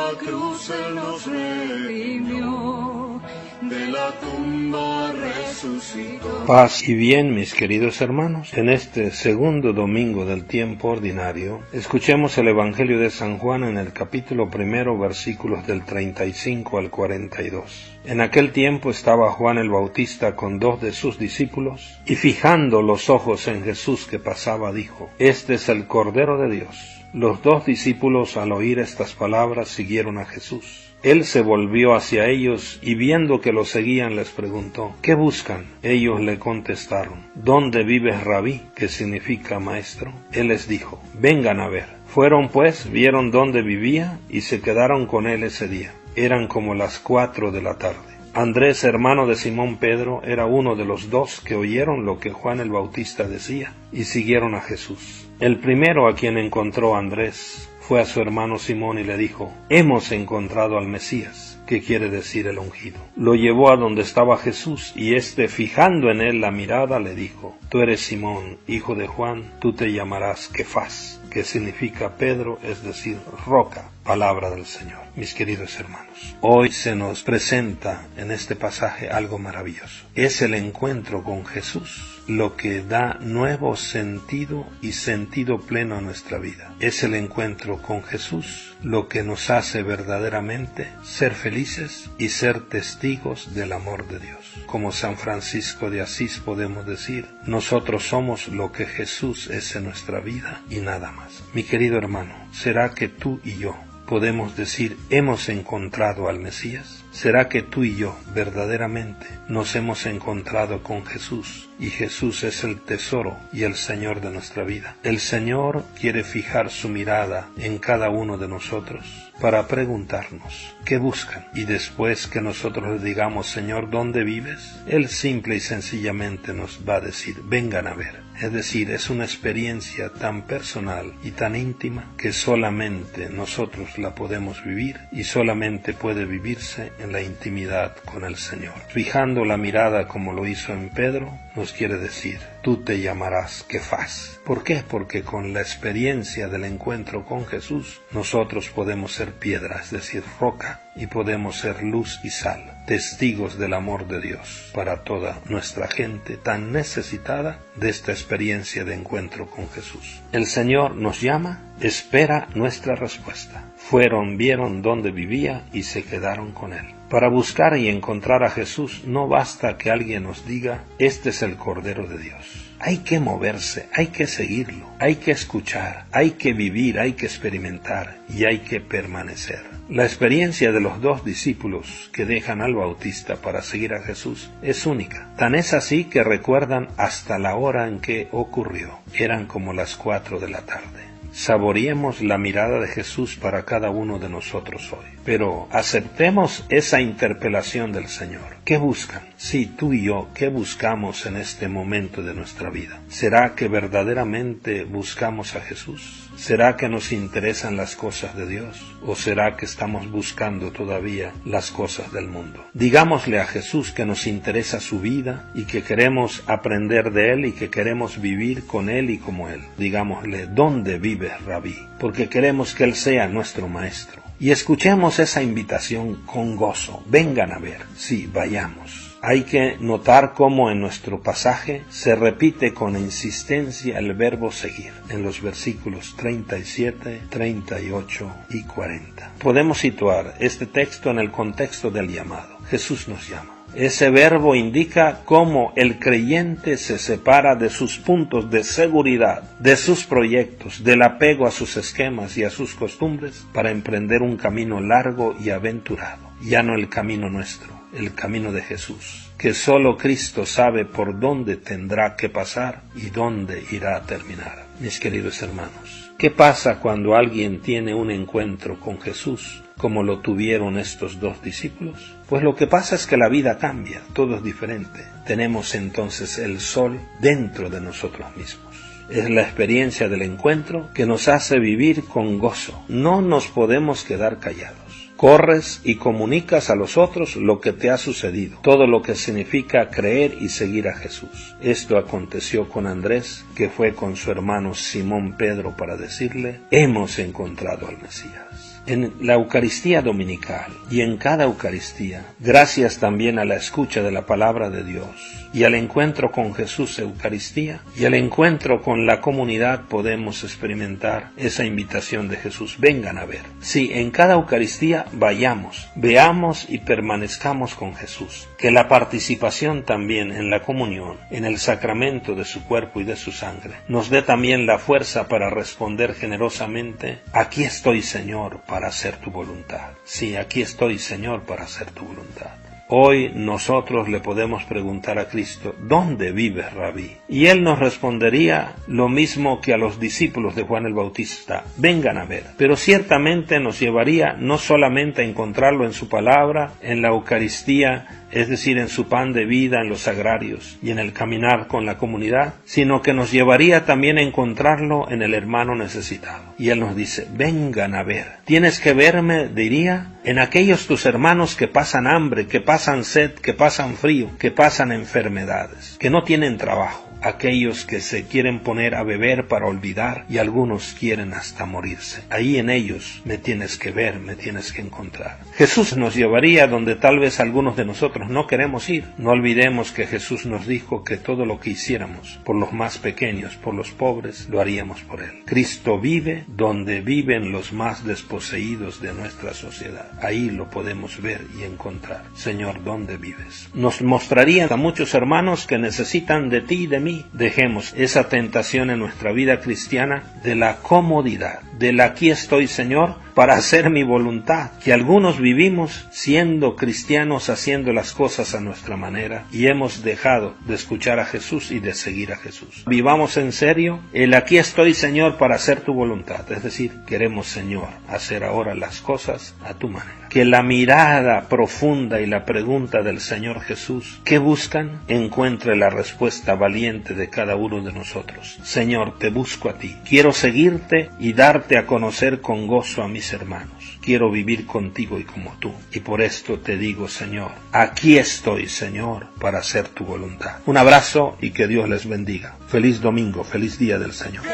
la cruz Él nos redimió, de la tumba resucitó. Paz y bien, mis queridos hermanos. En este segundo domingo del tiempo ordinario, escuchemos el Evangelio de San Juan en el capítulo 1, versículos del 35 al 42. En aquel tiempo estaba Juan el Bautista con 2 de sus discípulos, y fijando los ojos en Jesús que pasaba, dijo: Este es el Cordero de Dios. Los 2 discípulos, al oír estas palabras, siguieron a Jesús. Él se volvió hacia ellos y viendo que lo seguían les preguntó: ¿Qué buscan? Ellos le contestaron: ¿Dónde vives, Rabí?, que significa maestro. Él les dijo: Vengan a ver. Fueron pues, vieron dónde vivía y se quedaron con él ese día. Eran como las 4 de la tarde. Andrés, hermano de Simón Pedro, era uno de los 2 que oyeron lo que Juan el Bautista decía y siguieron a Jesús. El primero a quien encontró Andrés fue a su hermano Simón y le dijo: Hemos encontrado al Mesías, que quiere decir el ungido. Lo llevó a donde estaba Jesús, y éste, fijando en él la mirada, le dijo: Tú eres Simón, hijo de Juan, tú te llamarás Kefas, que significa Pedro, es decir, roca. Palabra del Señor. Mis queridos hermanos, hoy se nos presenta en este pasaje algo maravilloso. Es el encuentro con Jesús lo que da nuevo sentido y sentido pleno a nuestra vida. Es el encuentro con Jesús lo que nos hace verdaderamente ser felices y ser testigos del amor de Dios. Como San Francisco de Asís podemos decir: nosotros somos lo que Jesús es en nuestra vida y nada más. Mi querido hermano, ¿será que tú y yo podemos decir: hemos encontrado al Mesías? ¿Será que tú y yo verdaderamente nos hemos encontrado con Jesús y Jesús es el tesoro y el Señor de nuestra vida? El Señor quiere fijar su mirada en cada uno de nosotros para preguntarnos qué buscan, y después que nosotros le digamos: Señor, ¿dónde vives?, Él simple y sencillamente nos va a decir: vengan a ver. Es decir, es una experiencia tan personal y tan íntima que solamente nosotros la podemos vivir y solamente puede vivirse en la intimidad con el Señor. Fijando la mirada como lo hizo en Pedro, nos quiere decir: tú te llamarás Kefas. ¿Por qué? Porque con la experiencia del encuentro con Jesús nosotros podemos ser piedra, es decir, roca, y podemos ser luz y sal, testigos del amor de Dios para toda nuestra gente tan necesitada de esta experiencia de encuentro con Jesús. El Señor nos llama, espera nuestra respuesta. Fueron, vieron dónde vivía y se quedaron con él. Para buscar y encontrar a Jesús no basta que alguien nos diga: este es el Cordero de Dios. Hay que moverse, hay que seguirlo, hay que escuchar, hay que vivir, hay que experimentar y hay que permanecer. La experiencia de los 2 discípulos que dejan al Bautista para seguir a Jesús es única. Tan es así que recuerdan hasta la hora en que ocurrió. Eran como las 4 de la tarde. Saboreemos la mirada de Jesús para cada uno de nosotros hoy. Pero aceptemos esa interpelación del Señor. ¿Qué buscan? Sí, tú y yo, ¿qué buscamos en este momento de nuestra vida? ¿Será que verdaderamente buscamos a Jesús? ¿Será que nos interesan las cosas de Dios? ¿O será que estamos buscando todavía las cosas del mundo? Digámosle a Jesús que nos interesa su vida y que queremos aprender de Él y que queremos vivir con Él y como Él. Digámosle: ¿dónde vives, Rabí? Porque queremos que Él sea nuestro maestro. Y escuchemos esa invitación con gozo. Vengan a ver. Sí, vayamos. Hay que notar cómo en nuestro pasaje se repite con insistencia el verbo seguir, en los versículos 37, 38 y 40. Podemos situar este texto en el contexto del llamado. Jesús nos llama. Ese verbo indica cómo el creyente se separa de sus puntos de seguridad, de sus proyectos, del apego a sus esquemas y a sus costumbres para emprender un camino largo y aventurado. Ya no el camino nuestro, el camino de Jesús, que solo Cristo sabe por dónde tendrá que pasar y dónde irá a terminar. Mis queridos hermanos, ¿qué pasa cuando alguien tiene un encuentro con Jesús como lo tuvieron estos 2 discípulos? Pues lo que pasa es que la vida cambia, todo es diferente. Tenemos entonces el sol dentro de nosotros mismos. Es la experiencia del encuentro que nos hace vivir con gozo. No nos podemos quedar callados. corres y comunicas a los otros lo que te ha sucedido, todo lo que significa creer y seguir a Jesús. Esto aconteció con Andrés, que fue con su hermano Simón Pedro para decirle: hemos encontrado al Mesías. En la Eucaristía dominical y en cada Eucaristía, gracias también a la escucha de la palabra de Dios y al encuentro con Jesús Eucaristía y al encuentro con la comunidad, podemos experimentar esa invitación de Jesús: vengan a ver. Sí, en cada Eucaristía vayamos, veamos y permanezcamos con Jesús. Que la participación también en la comunión, en el sacramento de su cuerpo y de su sangre, nos dé también la fuerza para responder generosamente: aquí estoy, Señor, para hacer tu voluntad. Sí, aquí estoy, Señor, para hacer tu voluntad. Hoy nosotros le podemos preguntar a Cristo: ¿dónde vives, Rabí? Y Él nos respondería lo mismo que a los discípulos de Juan el Bautista: vengan a ver. Pero ciertamente nos llevaría no solamente a encontrarlo en su palabra, en la Eucaristía, es decir, en su pan de vida, en los sagrarios y en el caminar con la comunidad, sino que nos llevaría también a encontrarlo en el hermano necesitado. Y Él nos dice: vengan a ver. Tienes que verme, diría, en aquellos tus hermanos que pasan hambre, que pasan sed, que pasan frío, que pasan enfermedades, que no tienen trabajo. Aquellos que se quieren poner a beber para olvidar y algunos quieren hasta morirse. Ahí en ellos me tienes que ver, me tienes que encontrar. Jesús nos llevaría donde tal vez algunos de nosotros no queremos ir. No olvidemos que Jesús nos dijo que todo lo que hiciéramos por los más pequeños, por los pobres, lo haríamos por Él. Cristo vive donde viven los más desposeídos de nuestra sociedad. Ahí lo podemos ver y encontrar. Señor, ¿dónde vives? Nos mostraría a muchos hermanos que necesitan de ti y de mí. Dejemos esa tentación en nuestra vida cristiana de la comodidad, del aquí estoy, Señor, para hacer mi voluntad, que algunos vivimos siendo cristianos, haciendo las cosas a nuestra manera, y hemos dejado de escuchar a Jesús y de seguir a Jesús. Vivamos en serio el aquí estoy, Señor, para hacer tu voluntad, es decir, queremos, Señor, hacer ahora las cosas a tu manera. Que la mirada profunda y la pregunta del Señor Jesús, ¿qué buscan?, encuentre la respuesta valiente de cada uno de nosotros. Señor, te busco a ti, quiero seguirte y darte a conocer con gozo a mis hermanos. Quiero vivir contigo y como tú. Y por esto te digo, Señor, aquí estoy, Señor, para hacer tu voluntad. Un abrazo y que Dios les bendiga. Feliz domingo, feliz día del Señor.